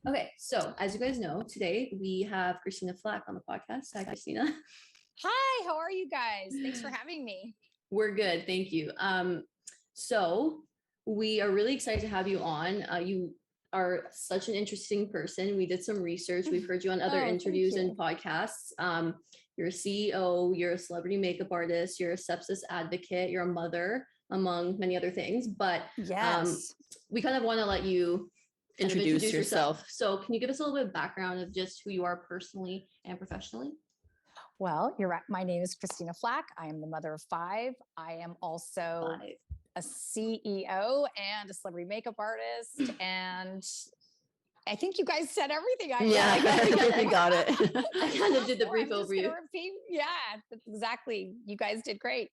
Okay, so as you guys know, today we have Christina Flach on the podcast. Hi, Christina. Hi, how are you guys? Thanks for having me. We're good, thank you. So we are really excited to have you on. You are such an interesting person. We did some research. We've heard you on other interviews and podcasts. You're a CEO, you're a celebrity makeup artist, you're a sepsis advocate, you're a mother, among many other things. But Yes, we kind of want to let you introduce yourself. So can you give us a little bit of background of just who you are personally and professionally? well, you're right. My name is Christina Flach. I am the mother of 5. I am also a CEO and a celebrity makeup artist. And I think you guys said everything. I got it. I kind of did the brief overview. Yeah, exactly. You guys did great.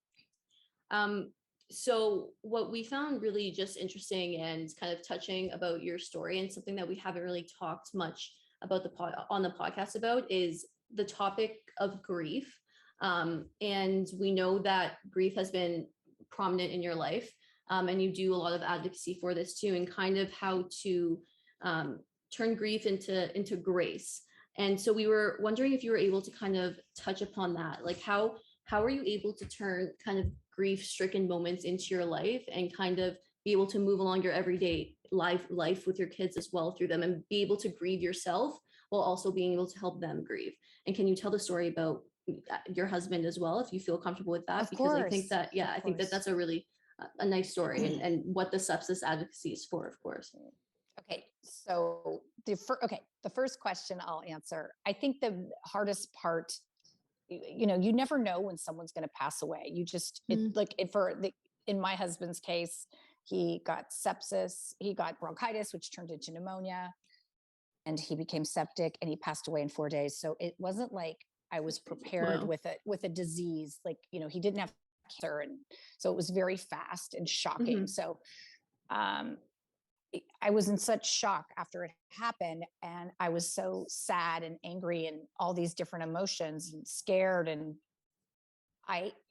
So what we found really just interesting and kind of touching about your story, and something that we haven't really talked much about on the podcast about, is the topic of grief. And we know that grief has been prominent in your life, and you do a lot of advocacy for this too, and kind of how to turn grief into grace. And so we were wondering if you were able to kind of touch upon that, like how are you able to turn kind of grief-stricken moments into your life and kind of be able to move along your everyday life with your kids as well through them, and be able to grieve yourself while also being able to help them grieve? And can you tell the story about your husband as well, if you feel comfortable with that? Because I think that, I think that that's a really a nice story, and what the sepsis advocacy is for, of course. Okay, so the first question I'll answer. I think the hardest part, you never know when someone's going to pass away. You just in my husband's case, he got sepsis, he got bronchitis, which turned into pneumonia, and he became septic, and he passed away in 4 days. So it wasn't like I was prepared with a disease. Like, he didn't have cancer, and so it was very fast and shocking. So I was in such shock after it happened, and I was so sad and angry and all these different emotions and scared. And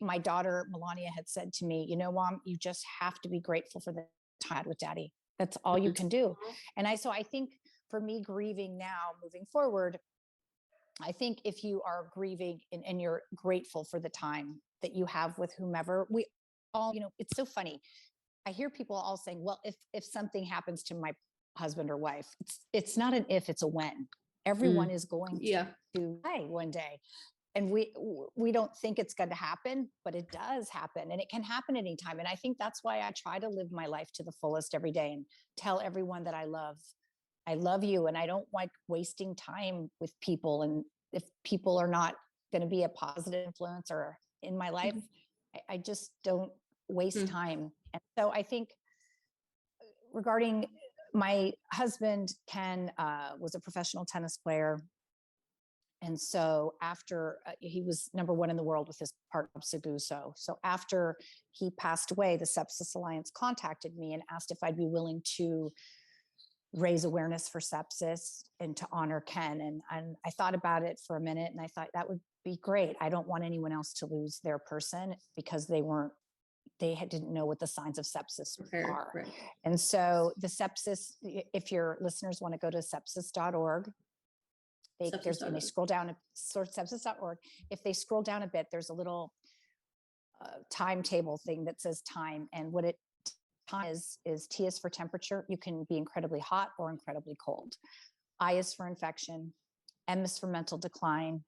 my daughter Melania had said to me, Mom, you just have to be grateful for the time with Daddy. That's all you can do. And I think for me, grieving now, moving forward, I think if you are grieving and you're grateful for the time that you have with whomever, we all, it's so funny. I hear people all saying, well, if something happens to my husband or wife, it's not an if, it's a when. Everyone is going to die one day. And we don't think it's going to happen, but it does happen, and it can happen anytime. And I think that's why I try to live my life to the fullest every day and tell everyone that I love you. And I don't like wasting time with people. And if people are not going to be a positive influence or in my life, I just don't waste time. And so I think regarding my husband, Ken, was a professional tennis player. And so after he was number 1 in the world with his partner, Seguso. So after he passed away, the Sepsis Alliance contacted me and asked if I'd be willing to raise awareness for sepsis and to honor Ken. And I thought about it for a minute, and I thought that would be great. I don't want anyone else to lose their person because they didn't know what the signs of sepsis are. Right. And so the sepsis, if your listeners want to go to sepsis.org, they scroll down, sepsis.org. If they scroll down a bit, there's a little timetable thing that says time. And what time is T is for temperature. You can be incredibly hot or incredibly cold. I is for infection. M is for mental decline.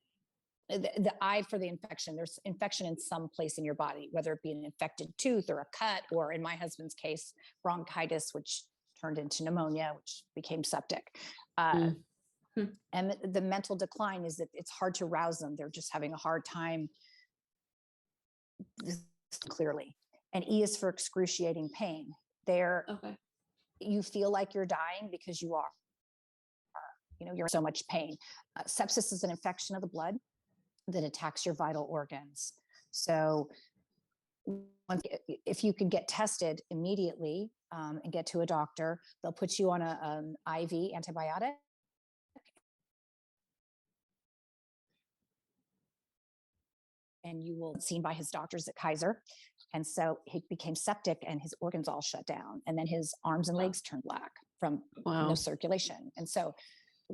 The I for the infection. There's infection in some place in your body, whether it be an infected tooth or a cut, or in my husband's case, bronchitis, which turned into pneumonia, which became septic. And the mental decline is that it's hard to rouse them. They're just having a hard time clearly. And E is for excruciating pain. You feel like you're dying because you are. You're in so much pain. Sepsis is an infection of the blood that attacks your vital organs. So if you can get tested immediately and get to a doctor, they'll put you on an IV antibiotic. And you will be seen by his doctors at Kaiser. And so he became septic and his organs all shut down. And then his arms and legs turned black from no circulation. And so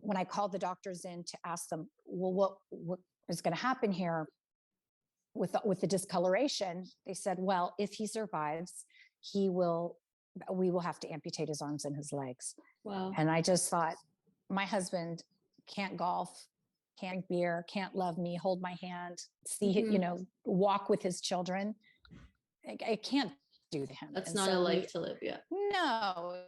when I called the doctors in to ask them, well, what is going to happen here with the discoloration, they said, well, if he survives, we will have to amputate his arms and his legs. Wow. And I just thought, my husband can't golf, can't drink beer, can't love me, hold my hand, see, walk with his children. I can't do to him. That's and not so a life to live. Yeah. No,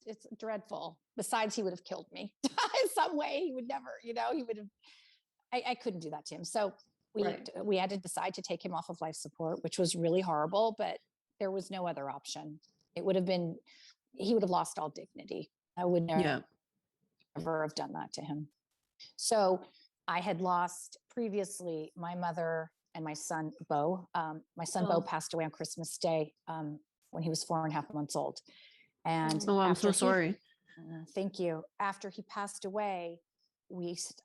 it's dreadful. Besides, he would have killed me in some way. He would never, he would have, I couldn't do that to him. So we had to decide to take him off of life support, which was really horrible, but there was no other option. He would have lost all dignity. I would never have done that to him. So I had lost previously my mother and my son, Bo. My son, Bo, passed away on Christmas Day when he was 4.5 months old. And I'm so sorry. Thank you. After he passed away,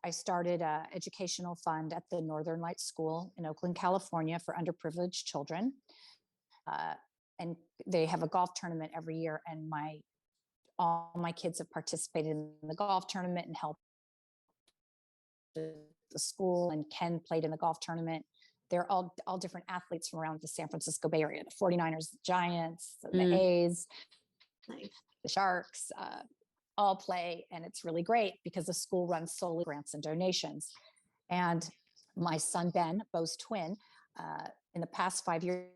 I started an educational fund at the Northern Lights School in Oakland, California for underprivileged children. And they have a golf tournament every year. And all my kids have participated in the golf tournament and helped the school. And Ken played in the golf tournament. They're all different athletes from around the San Francisco Bay Area, the 49ers, the Giants, the A's, the Sharks, all play. And it's really great because the school runs solely grants and donations. And my son, Ben, Bo's twin, in the past 5 years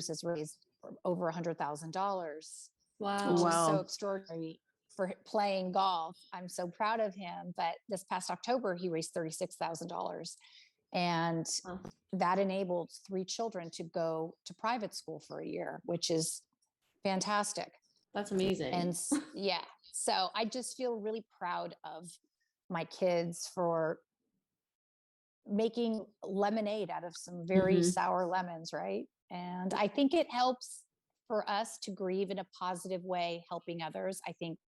has raised over $100,000. Wow. Which is so extraordinary for playing golf. I'm so proud of him. But this past October, he raised $36,000. And that enabled 3 children to go to private school for a year, which is fantastic. That's amazing. And so I just feel really proud of my kids for making lemonade out of some very sour lemons, right? And I think it helps for us to grieve in a positive way, helping others. I think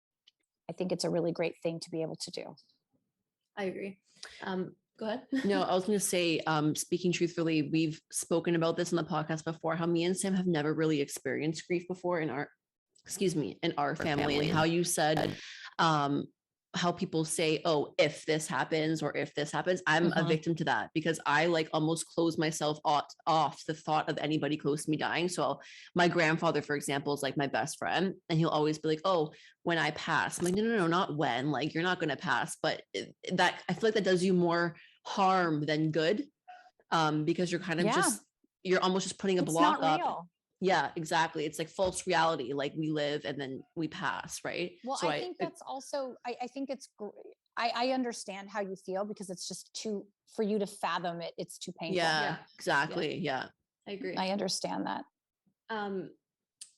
it's a really great thing to be able to do. I agree. Go ahead. No, I was going to say, speaking truthfully, we've spoken about this in the podcast before, how me and Sam have never really experienced grief before in our family, and how you said, how people say, oh, if this happens or if this happens, I'm a victim to that, because I almost close myself off the thought of anybody close to me dying. So my grandfather, for example, is my best friend, and he'll always be like, oh, when I pass. I'm like, no, not when, you're not going to pass. But that, I feel like that does you more harm than good, because you're kind of you're almost just putting a block not up. Real. Yeah, exactly. It's false reality. We live and then we pass, right? Well, so I think that's also, I think it's, I understand how you feel, because it's just for you to fathom it, it's too painful. Yeah, exactly. Yeah. I agree. I understand that.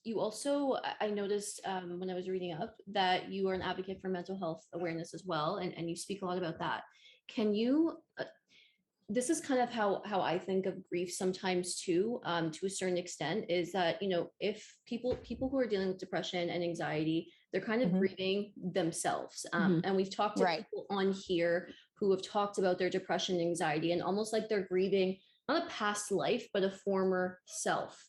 You also, I noticed when I was reading up that you are an advocate for mental health awareness as well. And you speak a lot about that. Can you, this is kind of how I think of grief sometimes too, to a certain extent, is that, if people who are dealing with depression and anxiety, they're kind of grieving themselves. And we've talked to people on here who have talked about their depression and anxiety, and almost like they're grieving not a past life, but a former self,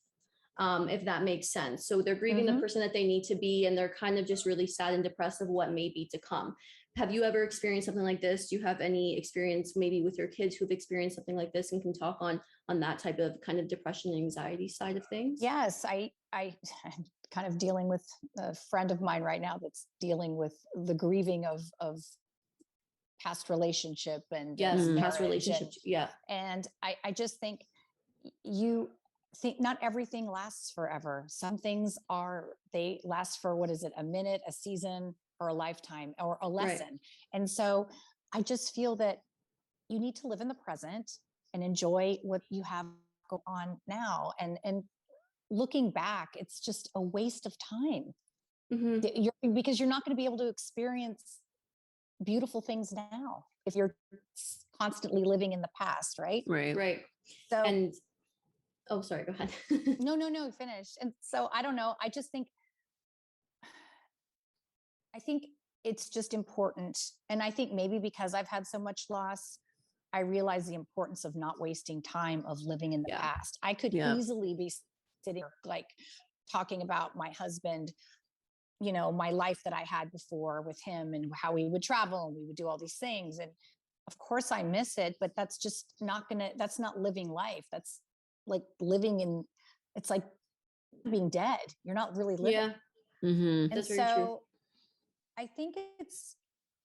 if that makes sense. So they're grieving the person that they need to be, and they're kind of just really sad and depressed of what may be to come. Have you ever experienced something like this? Do you have any experience maybe with your kids who've experienced something like this and can talk on that type of kind of depression and anxiety side of things? Yes, I'm kind of dealing with a friend of mine right now that's dealing with the grieving of past relationship and past relationship. And I just think not everything lasts forever. Some things they last for, what is it, a minute, a season, or a lifetime, or a lesson. Right. And so I just feel that you need to live in the present and enjoy what you have go on now. And looking back, it's just a waste of time. Because you're not going to be able to experience beautiful things now if you're constantly living in the past, right? Right. So, and oh, sorry, go ahead. No, finish. And so I don't know. I think it's just important. And I think maybe because I've had so much loss, I realize the importance of not wasting time of living in the past. I could easily be sitting talking about my husband my life that I had before with him and how we would travel and we would do all these things. And of course I miss it, but that's just that's not living life. That's like it's like being dead. You're not really living. Yeah. And That's very true. so I think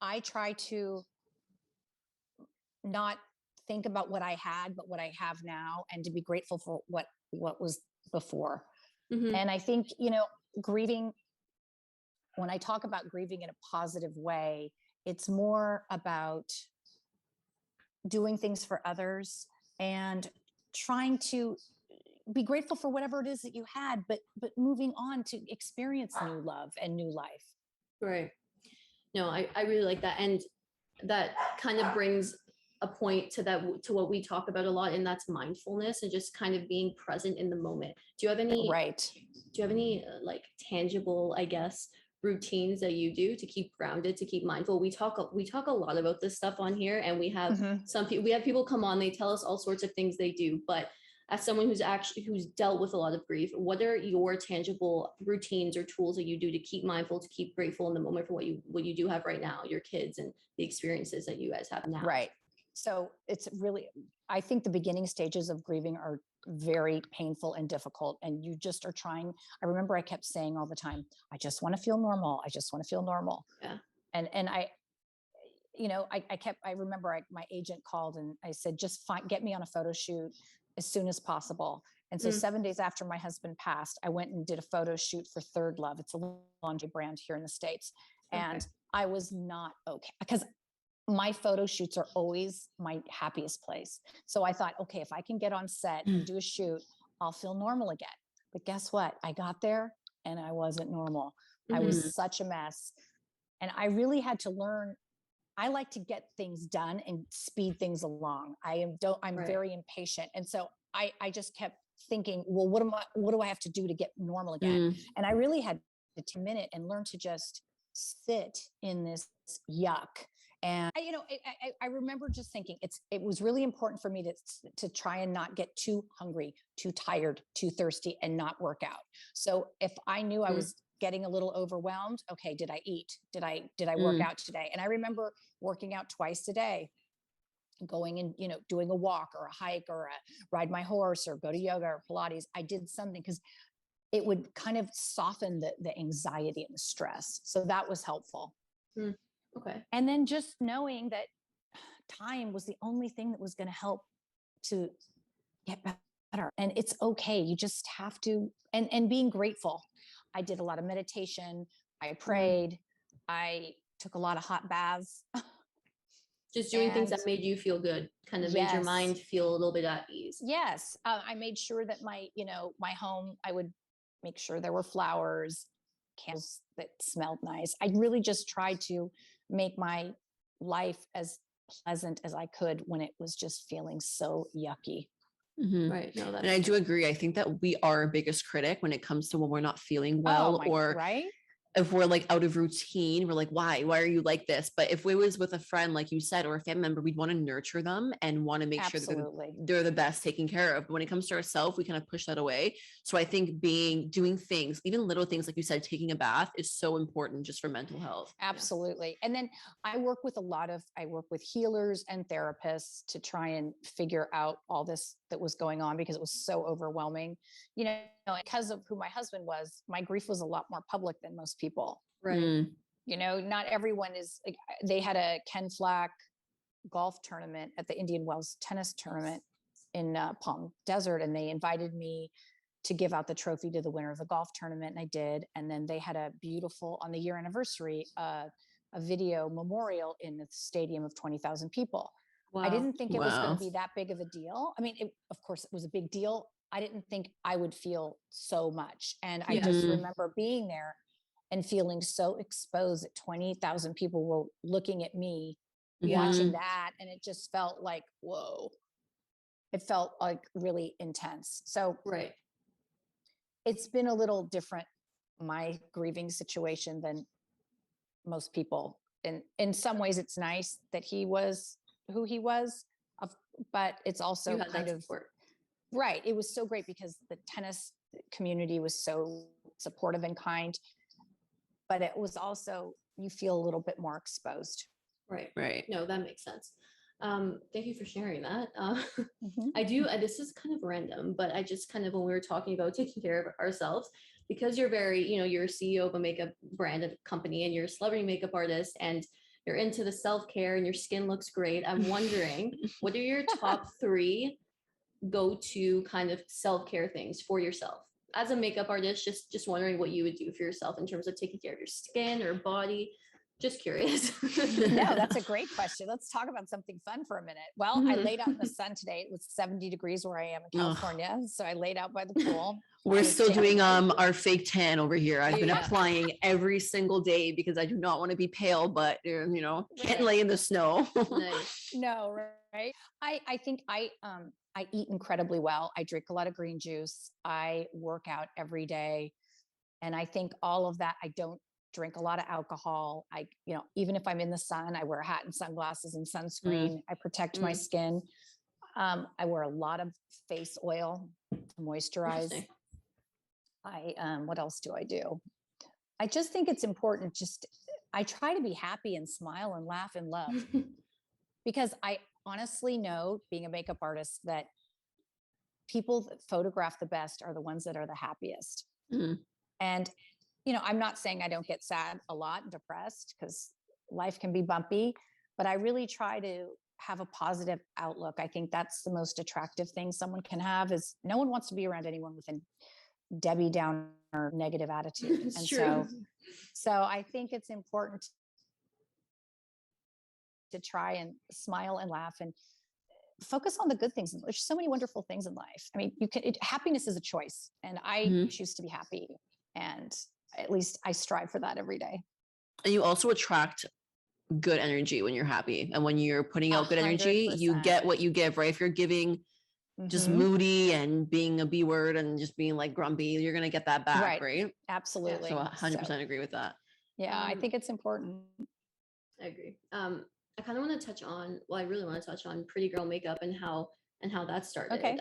I try to not think about what I had, but what I have now, and to be grateful for what was before. And I think, grieving, when I talk about grieving in a positive way, it's more about doing things for others and trying to be grateful for whatever it is that you had, but moving on to experience new love and new life. Right. No, I really like that. And that kind of brings a point to what we talk about a lot, and that's mindfulness and just kind of being present in the moment. Do you have any like tangible, I guess, routines that you do to keep grounded, to keep mindful? We talk a lot about this stuff on here, and we have people come on, they tell us all sorts of things they do, but as someone who's dealt with a lot of grief, what are your tangible routines or tools that you do to keep mindful, to keep grateful in the moment for what you do have right now, your kids and the experiences that you guys have now? Right. So it's really, I think the beginning stages of grieving are very painful and difficult. And you just are trying. I remember I kept saying all the time, I just want to feel normal. I just want to feel normal. Yeah. And I remember my agent called and I said, just get me on a photo shoot as soon as possible. And so 7 days after my husband passed, I went and did a photo shoot for Third Love. It's a laundry brand here in the States. And I was not okay, because my photo shoots are always my happiest place. So I thought, okay, if I can get on set and do a shoot, I'll feel normal again. But guess what? I got there and I wasn't normal. I was such a mess. And I really had to learn. I like to get things done and speed things along. I'm very impatient. And so I just kept thinking, well, what do I have to do to get normal again? And I really had to take a minute and learn to just sit in this yuck. And I remember just thinking it was really important for me to try and not get too hungry, too tired, too thirsty, and not work out. So if I knew I was getting a little overwhelmed, okay, did I eat? Did I work out today? And I remember working out twice a day, going and doing a walk or a hike or ride my horse or go to yoga or Pilates. I did something because it would kind of soften the anxiety and the stress. So that was helpful. Okay. And then just knowing that time was the only thing that was going to help to get better. And it's okay. You just have to, and being grateful. I did a lot of meditation. I prayed. I took a lot of hot baths. Just doing things that made you feel good, kind of made your mind feel a little bit at ease. Yes. I made sure that my home, I would make sure there were flowers, candles that smelled nice. I really just tried to make my life as pleasant as I could when it was just feeling so yucky. Right. No, and I do agree. I think that we are our biggest critic when it comes to when we're not feeling well, right? If we're like out of routine, we're like, why are you like this? But if we was with a friend, like you said, or a family member, we'd want to nurture them and want to make sure that they're the best taken care of. But when it comes to ourselves, we kind of push that away. So I think doing things, even little things, like you said, taking a bath is so important just for mental health. Absolutely. And then I work with healers and therapists to try and figure out all this that was going on, because it was so overwhelming, because of who my husband was. My grief was a lot more public than most people. Right. Not everyone is like, they had a Ken Flach golf tournament at the Indian Wells tennis tournament in Palm Desert. And they invited me to give out the trophy to the winner of the golf tournament. And I did. And then they had a beautiful, on the year anniversary, a video memorial in the stadium of 20,000 people. Wow. I didn't think it was going to be that big of a deal. I mean, of course it was a big deal. I didn't think I would feel so much. And I just remember being there and feeling so exposed that 20,000 people were looking at me, watching that. And it just felt like, whoa, it felt like really intense. So it's been a little different, my grieving situation, than most people. And in some ways it's nice that he was who he was, but it's also kind of support. Right. It was so great because the tennis community was so supportive and kind. but it was also, you feel a little bit more exposed. Right. No, that makes sense. Thank you for sharing that. Mhm. I do, this is kind of random, but I just kind of, when we were talking about taking care of ourselves, because you're very, you're a CEO of a makeup branded company and you're a celebrity makeup artist and you're into the self-care and your skin looks great. I'm wondering, what are your top 3 go-to kind of self-care things for yourself? As a makeup artist, just wondering what you would do for yourself in terms of taking care of your skin or body. Just curious. No, that's a great question. Let's talk about something fun for a minute. Well, I laid out in the sun today. It was 70 degrees where I am in California. So I laid out by the pool. We're still doing tan. our fake tan over here. I've been Yeah. applying every single day because I do not want to be pale, but can't lay in the snow. Nice. No, right. I think I eat incredibly well. I drink a lot of green juice. I work out every day. And I think all of that, I don't drink a lot of alcohol. Even if I'm in the sun, I wear a hat and sunglasses and sunscreen. I protect my skin. I wear a lot of face oil to moisturize. What else do I do? I just think it's important. I try to be happy and smile and laugh and love, because I honestly know, being a makeup artist, that people that photograph the best are the ones that are the happiest. And I'm not saying I don't get sad a lot and depressed, because life can be bumpy, but I really try to have a positive outlook. I think that's the most attractive thing someone can have, is no one wants to be around anyone with a Debbie Downer negative attitude. It's and true. so I think it's important to try and smile and laugh and focus on the good things. There's so many wonderful things in life. I mean, happiness is a choice, and I choose to be happy. And at least I strive for that every day. And you also attract good energy when you're happy, and when you're putting out good energy, you get what you give, right? If you're giving just moody and being a B word and just being like grumpy, you're going to get that back, right? Absolutely. So 100% agree with that. Yeah, I think it's important. I agree. I kind of want to touch on, I really want to touch on Pretty Girl Makeup and how that started. Okay.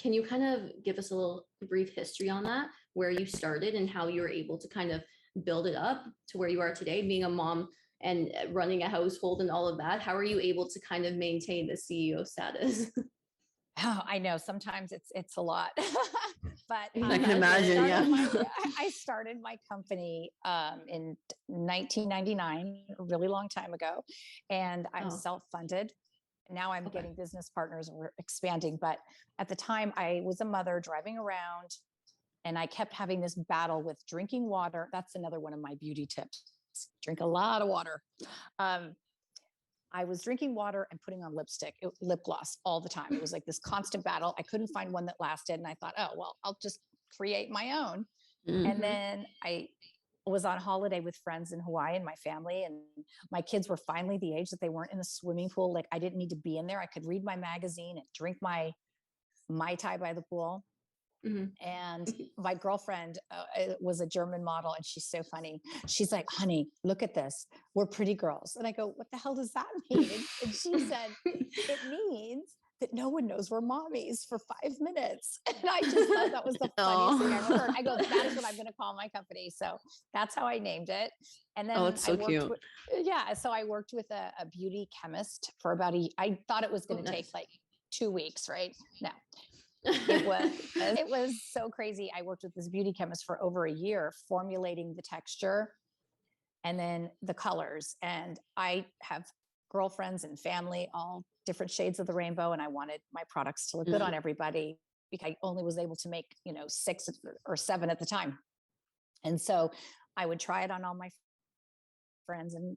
Can you kind of give us a little brief history on that, where you started and how you were able to kind of build it up to where you are today, being a mom and running a household and all of that? How are you able to kind of maintain the CEO status? Oh, I know sometimes it's a lot, but I can imagine. I started my company in 1999, a really long time ago, and I'm self-funded. Now I'm getting business partners, and we're expanding. But at the time, I was a mother driving around, and I kept having this battle with drinking water. That's another one of my beauty tips. Drink a lot of water. I was drinking water and putting on lip gloss all the time. It was like this constant battle. I couldn't find one that lasted. And I thought, oh, well, I'll just create my own. And then I was on holiday with friends in Hawaii and my family, and my kids were finally the age that they weren't in the swimming pool. Like, I didn't need to be in there. I could read my magazine and drink my Mai Tai by the pool. And my girlfriend was a German model, and she's so funny. She's like, honey, look at this. We're pretty girls. And I go, what the hell does that mean? And she said, it means that no one knows we're mommies for 5 minutes. And I just thought that was the funniest thing I ever heard. I go, that is what I'm going to call my company. So that's how I named it. And then that's so cute. So I worked with a beauty chemist for about I thought it was going to take like 2 weeks, right? No. It was so crazy. I worked with this beauty chemist for over a year, formulating the texture and then the colors. And I have girlfriends and family, all different shades of the rainbow. And I wanted my products to look good on everybody, because I only was able to make, 6 or 7 at the time. And so I would try it on all my friends, and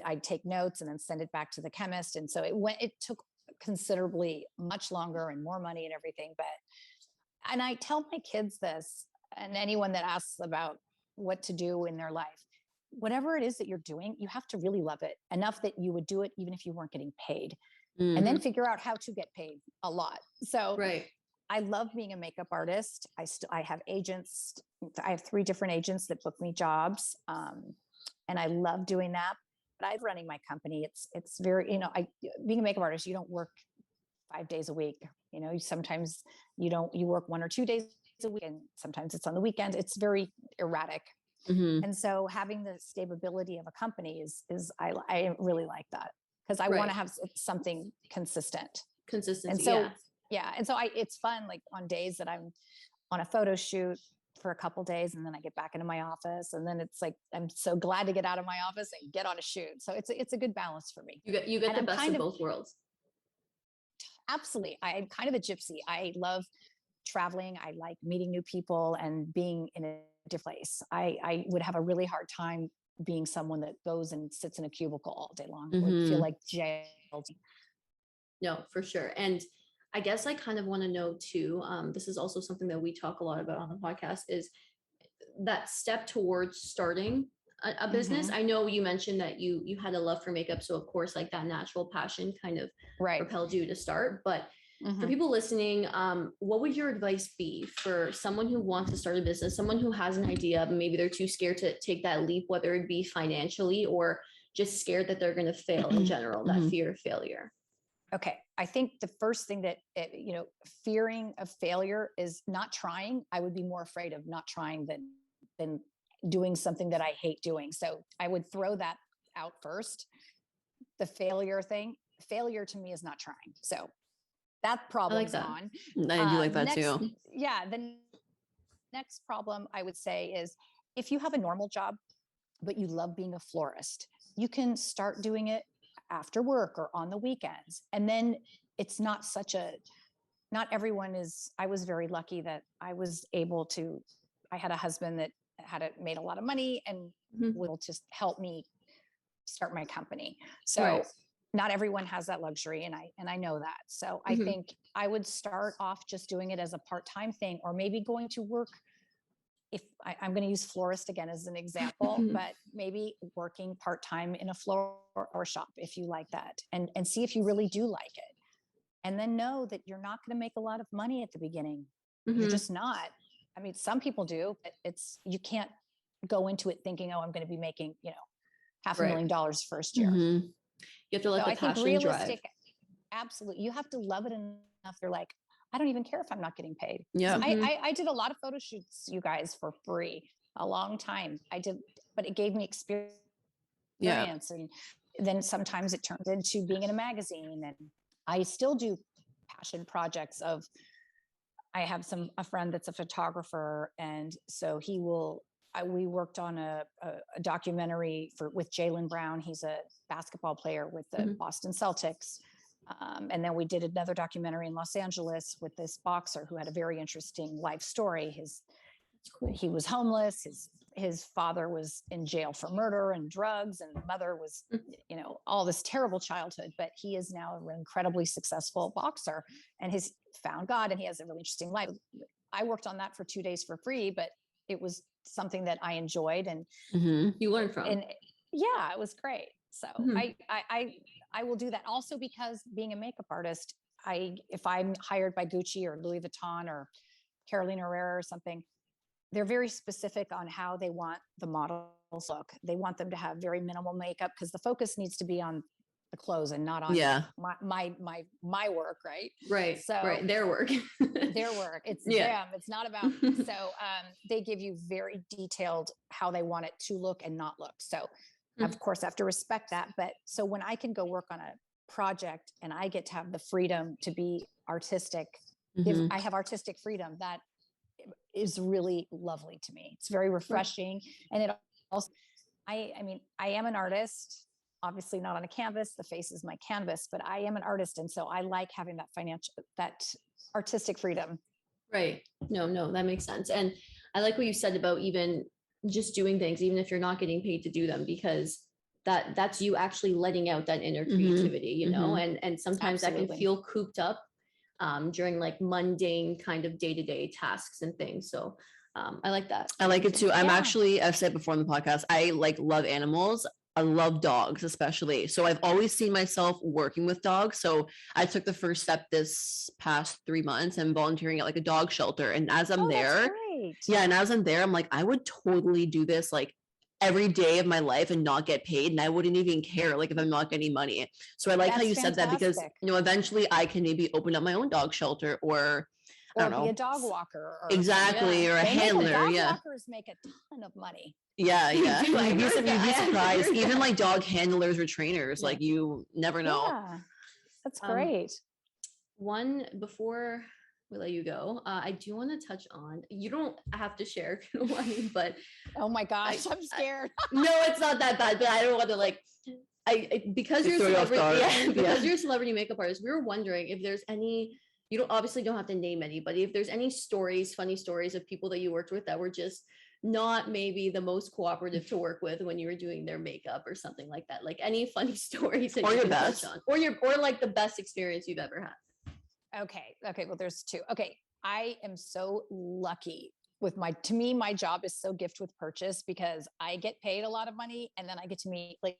I'd take notes and then send it back to the chemist. And so it took considerably much longer and more money and everything. And I tell my kids this, and anyone that asks about what to do in their life, whatever it is that you're doing, you have to really love it enough that you would do it even if you weren't getting paid, and then figure out how to get paid a lot. So I love being a makeup artist. I have agents. I have 3 different agents that book me jobs. And I love doing that. But I'm running my company. It's very, being a makeup artist, you don't work 5 days a week. Sometimes you work 1 or 2 days a week, and sometimes it's on the weekend. It's very erratic. Mhm. And so having the stability of a company I really like that, because I want Right. to have something consistent. Consistency. And so, Yeah. yeah. And so it's fun, like on days that I'm on a photo shoot for a couple days, and then I get back into my office, and then it's like, I'm so glad to get out of my office and get on a shoot. So it's a good balance for me. You get And the I'm best kind of of, both worlds. absolutely, I'm kind of a gypsy. I love traveling. I like meeting new people and being in a different place. I would have a really hard time being someone that goes and sits in a cubicle all day long. It would feel Mhm. like jail. No, for sure. And I guess I kind of want to know too, this is also something that we talk a lot about on the podcast, is that step towards starting a business. Mhm. I know you mentioned that you had a love for makeup, so of course like that natural passion kind of Right. propelled you to start. But for Mhm. people listening, what would your advice be for someone who wants to start a business, someone who has an idea, but maybe they're too scared to take that leap, whether it be financially or just scared that they're going to fail in general, that Mhm. fear of failure? Okay. I think the first thing that, fearing of failure is not trying. I would be more afraid of not trying than doing something that I hate doing. So I would throw that out first. The failure thing, failure to me is not trying. So that I like problem's that. gone. I do like that Next, too. yeah, the next problem I would say is, if you have a normal job, but you love being a florist, you can start doing it after work or on the weekends. And then it's not not everyone is, I was very lucky that I had a husband that made a lot of money and Mhm. will just help me start my company. So Right. not everyone has that luxury, and I know that. So I Mhm. think I would start off just doing it as a part-time thing, or maybe going to work. If I'm going to use florist again as an example, but maybe working part-time in a flower or shop, if you like that, and see if you really do like it. And then know that you're not going to make a lot of money at the beginning. You're Mhm. just not. I mean, some people do, but you can't go into it thinking, oh, I'm going to be making, half a Right. million dollars first year. Mhm. You have to let So the I think passion drive. realistic, absolutely. You have to love it enough. You're like, I don't even care if I'm not getting paid. Yeah. Mhm. I did a lot of photo shoots, you guys, for free a long time. I did, but it gave me experience. Yeah. And then sometimes it turned into being in a magazine. And I still do passion projects I have a friend that's a photographer. And so we worked on a documentary with Jaylen Brown. He's a basketball player with the Mhm. Boston Celtics. And then we did another documentary in Los Angeles with this boxer who had a very interesting life story. Cool. He was homeless. His father was in jail for murder and drugs, and the mother was, all this terrible childhood. But he is now an incredibly successful boxer, and he's found God, and he has a really interesting life. I worked on that for 2 days for free, but it was something that I enjoyed, and Mhm. You learn from. yeah, it was great. So Mhm. I will do that also, because being a makeup artist, if I'm hired by Gucci or Louis Vuitton or Carolina Herrera or something, they're very specific on how they want the models look. They want them to have very minimal makeup, because the focus needs to be on the clothes and not on Yeah. my work, right? Right. So Right. Their work. their work, it's Yeah. them, it's not about me. So they give you very detailed how they want it to look and not look. So of course I have to respect that. But so when I can go work on a project and I get to have the freedom to be artistic, if Mhm. I have artistic freedom, that is really lovely to me. It's very refreshing. And it also, I mean, I am an artist, obviously not on a canvas. The face is my canvas, but I am an artist. And so I like having that artistic freedom. Right. No, that makes sense. And I like what you said about even just doing things, even if you're not getting paid to do them, because that's you actually letting out that inner Mhm. creativity, Mhm. and sometimes that can Absolutely. feel cooped up during like mundane kind of day-to-day tasks and things. So I like that. I like it too. Yeah. I've said before in the podcast, I love animals. I love dogs, especially. So I've always seen myself working with dogs. So I took the first step this past 3 months and volunteering at like a dog shelter. And as I'm Oh, that's there, great. yeah, and as I'm there, I'm like, I would totally do this like every day of my life and not get paid. And I wouldn't even care like if I'm not getting money. So I like how That's you said that, because fantastic. eventually I can maybe open up my own dog shelter, or I Or don't be a know. dog walker. Exactly, Yeah. or a They make handler. dog Yeah. walkers make a ton of money. Yeah, yeah. do, I You'd be, heard you'd be that. I surprised. heard Even that. like dog handlers or trainers, Yeah. like you never know. Yeah, that's Um, great. One before we let you go, I do want to touch on. You don't have to share if you don't want to, but Oh my gosh, I'm scared. no, it's not that bad. But I don't want to like. Because To you're a throw you off celebrity, guard. yeah, because Yeah. you're a celebrity makeup artist. We were wondering if there's any. You don't obviously don't have to name anybody. If there's any stories, funny stories of people that you worked with that were just not maybe the most cooperative to work with when you were doing their makeup or something like that. Like any funny stories that Or you your can touch best. on, or like the best experience you've ever had. Okay. Well, there's two. Okay. I am so lucky with to me, my job is so gift with purchase because I get paid a lot of money and then I get to meet like,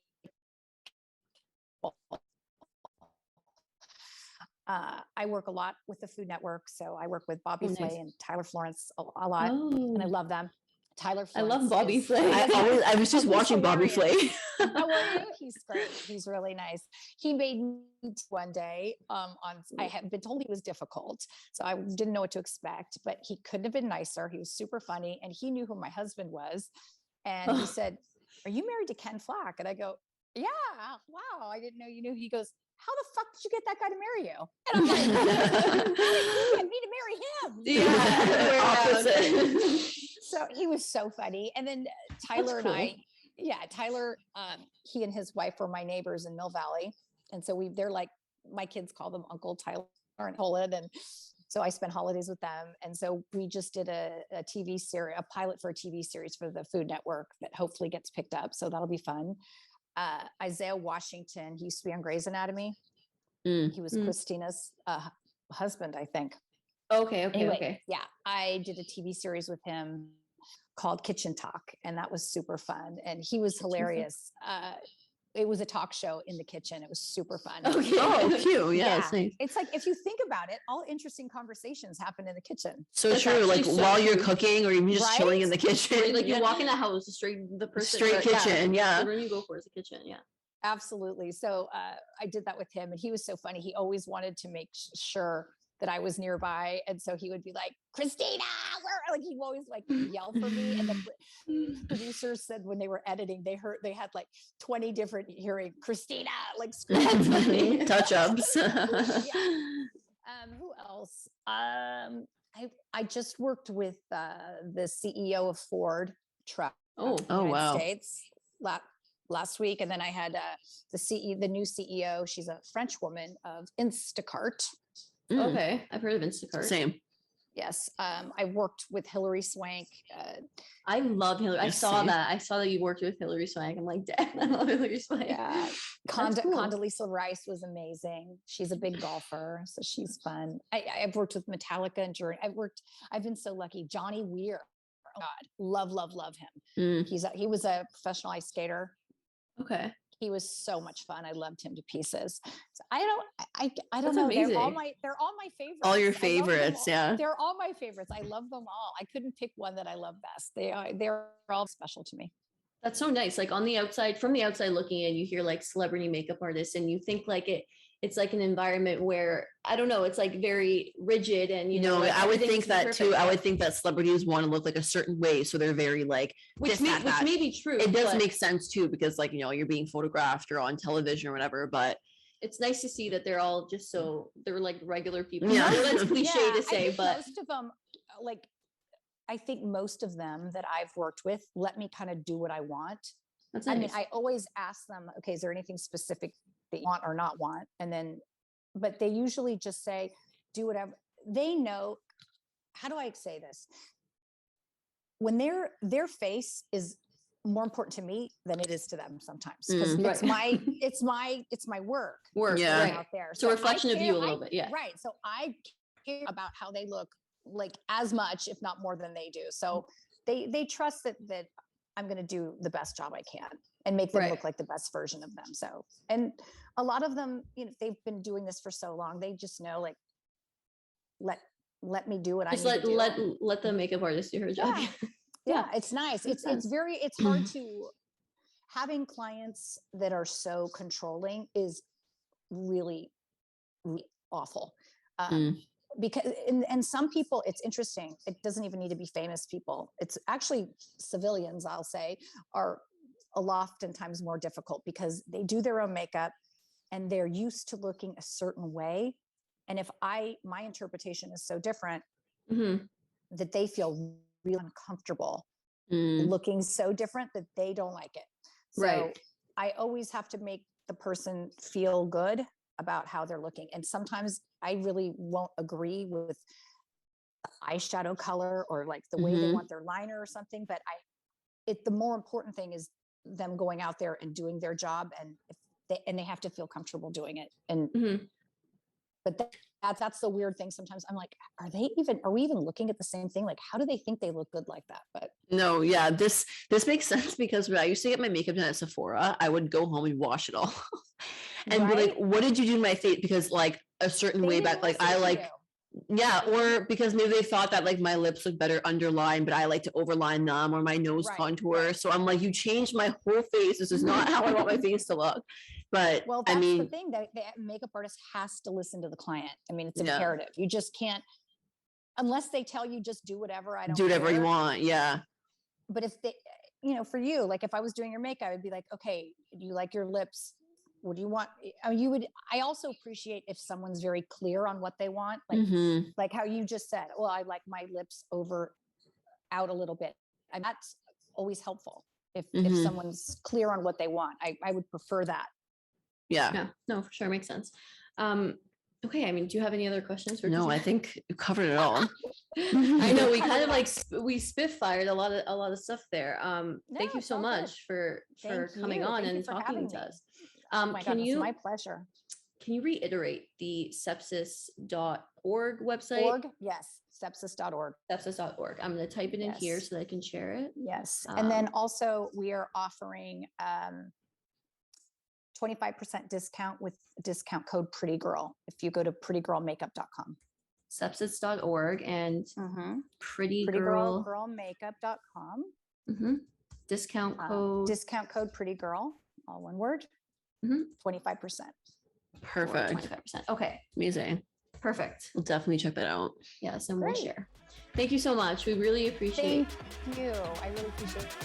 I work a lot with the Food Network. So I work with Bobby Oh, Flay nice. and Tyler Florence a lot. And I Oh, love them. Tyler I Florence love Bobby is- Flay. I was just He's watching Bobby hilarious. Flay. How are you? He's great. He's really nice. He made me one day I had been told he was difficult. So I didn't know what to expect, but he couldn't have been nicer. He was super funny and he knew who my husband was. And he said, "Are you married to Ken Flach?" And I go, "Yeah, wow, I didn't know you knew." He goes, "How the fuck did you get that guy to marry you?" And I'm like, "How did he get me to marry him?" Yeah, Opposite. So he was so funny. And then Tyler cool. and I, Tyler, he and his wife were my neighbors in Mill Valley. And so they're like, my kids call them Uncle Tyler and Poland. And so I spent holidays with them. And so we just did a TV series, a pilot for a TV series for the Food Network that hopefully gets picked up. So that'll be fun. Isaiah Washington, he used to be on Grey's Anatomy. He was Christina's husband, I think. Okay. Anyway, yeah, I did a TV series with him called Kitchen Talk, and that was super fun. And he was hilarious. It was a talk show in the kitchen. It was super fun. Okay. Oh, cute. Yeah, that's Yeah. nice. It's like, if you think about it, all interesting conversations happen in the kitchen. So That's true. actually Like so while you're true. cooking or even just chilling in the kitchen. Like you Yeah. walk in the house, straight the person Straight kitchen, yeah. The room you go for is a kitchen, yeah. Absolutely. So I did that with him, and he was so funny. He always wanted to make sure that I was nearby, and so he would be like, "Christina, where?" Like he always like yell for me. And the producers said when they were editing, they had like 20 different hearing Christina like screaming. Touch-ups. Who else? I just worked with the CEO of Ford Truck. Oh, United wow. States last week, and then I had the new CEO. She's a French woman of Instacart. okay. I've heard of Instacart. Same. Yes, I worked with Hilary Swank. I love Hillary. I Yes, saw same. that. I saw that you worked with Hilary Swank. I'm like, damn, I love Hilary Swank. Yeah, That's cool. Condoleezza Rice was amazing. She's a big golfer, so she's fun. I've worked with Metallica and Journey. I've been so lucky. Johnny Weir. Oh God, love him. He was a professional ice skater. Okay. He was so much fun. I loved him to pieces. So I don't That's know. amazing. They're all my favorites. All your I love them favorites, all. yeah. They're all my favorites. I love them all. I couldn't pick one that I love best. They're all special to me. That's so nice. Like on the outside, from the outside looking in, you hear like celebrity makeup artists and you think like it's like an environment where, I don't know, it's like very rigid and, you know, like I would everything think needs to be that perfect. too. I would think that celebrities want to look like a certain way. So they're very like, which this, that. may be true. It does but make sense too, because like, you know, you're being photographed or on television or whatever, but it's nice to see that they're all just they're like regular people. Yeah. I know that's cliche Yeah, to say, I think but most of them, like, I think most of them that I've worked with let me kind of do what I want. that's nice. I mean, I always ask them, okay, is there anything specific that you want or not want? And then, but they usually just say, do whatever. They know, how do I say this? When their face is more important to me than it is to them sometimes, because Right. it's my work. Yeah. Right. Out there. It's a I reflection of care- you a little bit. Yeah. Right. So I care about how they look, like as much, if not more than they do. So they trust that I'm going to do the best job I can and make them Right. look like the best version of them. So, and a lot of them, you know, they've been doing this for so long, they just know, like, let me do what Just I need to do. let the makeup artist do her job. Yeah. Yeah, it's nice. Makes It's hard to having clients that are so controlling is really, really awful. because and some people, it's interesting, it doesn't even need to be famous people, it's actually civilians, I'll say, are oftentimes more difficult because they do their own makeup and they're used to looking a certain way. And if my interpretation is so different, that they feel really uncomfortable looking so different that they don't like it. So Right. I always have to make the person feel good about how they're looking. And sometimes I really won't agree with the eyeshadow color or like the way they want their liner or something. But the more important thing is them going out there and doing their job, and they have to feel comfortable doing it. And but that's the weird thing. Sometimes I'm like, are we even looking at the same thing? Like, how do they think they look good like that? But no, yeah, this makes sense because when I used to get my makeup done at Sephora, I would go home and wash it all and be like, what did you do to my face? Because like a certain way back, like I like, yeah, or because maybe they thought that like my lips look better underlined, but I like to overline them, or my nose contour. So I'm like, you changed my whole face. This is not how I want my face to look. But well, that's the thing, that the makeup artist has to listen to the client. I mean, it's imperative. You just can't, unless they tell you just do whatever. I don't do whatever you want. Yeah. But if they, for you, like if I was doing your makeup, I'd be like, okay, do you like your lips? What do you want? I also appreciate if someone's very clear on what they want. Like, like how you just said, well, I like my lips out a little bit. And that's always helpful. If someone's clear on what they want, I would prefer that. Yeah. No, for sure. Makes sense. Okay. I mean, do you have any other questions? No, I think you covered it all. I know we kind of like we spitfired a lot of stuff there. Thank you so much for coming on and talking to us. Oh my God, it's my pleasure. Can you reiterate the sepsis.org website? Yes, sepsis.org. Sepsis.org. I'm going to type it in here so that I can share it. Yes. And then also we are offering 25% discount with discount code Pretty Girl if you go to prettygirlmakeup.com. Sepsis.org and prettygirlmakeup.com. Discount code Pretty Girl, all one word. 25%. Perfect. 25%. Okay. Amazing. Perfect. We'll definitely check that out. Yes, and we'll share. Thank you so much. We really appreciate. Thank you. I really appreciate it.